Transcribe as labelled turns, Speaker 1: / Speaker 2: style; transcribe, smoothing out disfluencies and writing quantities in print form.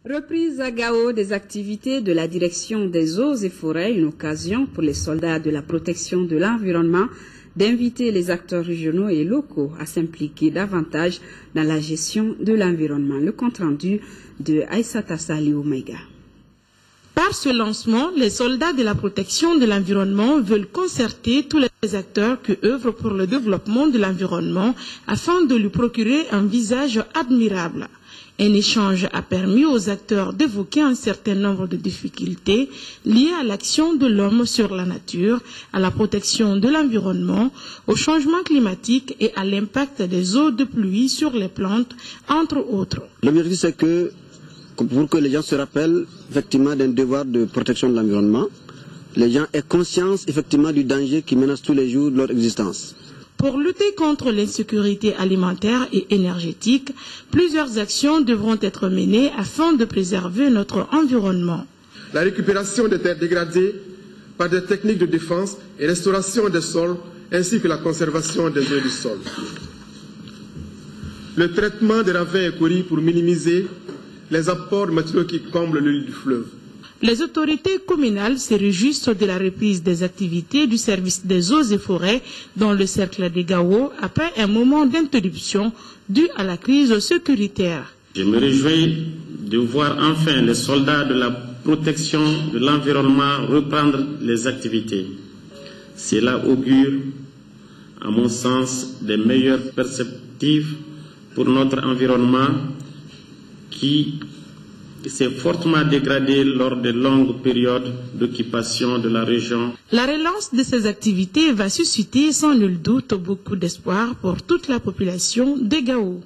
Speaker 1: Reprise à Gao des activités de la direction des eaux et forêts, une occasion pour les soldats de la protection de l'environnement d'inviter les acteurs régionaux et locaux à s'impliquer davantage dans la gestion de l'environnement. Le compte-rendu de Aïssata Saliou Maïga.
Speaker 2: Par ce lancement, les soldats de la protection de l'environnement veulent concerter tous les acteurs qui œuvrent pour le développement de l'environnement afin de lui procurer un visage admirable. Un échange a permis aux acteurs d'évoquer un certain nombre de difficultés liées à l'action de l'homme sur la nature, à la protection de l'environnement, au changement climatique et à l'impact des eaux de pluie sur les plantes, entre autres.
Speaker 3: L'objectif, c'est que pour que les gens se rappellent effectivement d'un devoir de protection de l'environnement, les gens aient conscience effectivement du danger qui menace tous les jours leur existence.
Speaker 2: Pour lutter contre l'insécurité alimentaire et énergétique, plusieurs actions devront être menées afin de préserver notre environnement.
Speaker 4: La récupération des terres dégradées par des techniques de défense et restauration des sols, ainsi que la conservation des eaux du sol. Le traitement des ravins et coris pour minimiser les apports de matériaux qui comblent le lit du fleuve.
Speaker 2: Les autorités communales se réjouissent de la reprise des activités du service des eaux et forêts dans le cercle de Gao après un moment d'interruption dû à la crise sécuritaire.
Speaker 5: Je me réjouis de voir enfin les soldats de la protection de l'environnement reprendre les activités. Cela augure, à mon sens, des meilleures perspectives pour notre environnement qui s'est fortement dégradé lors de longues périodes d'occupation de la région.
Speaker 2: La relance de ces activités va susciter sans nul doute beaucoup d'espoir pour toute la population de Gao.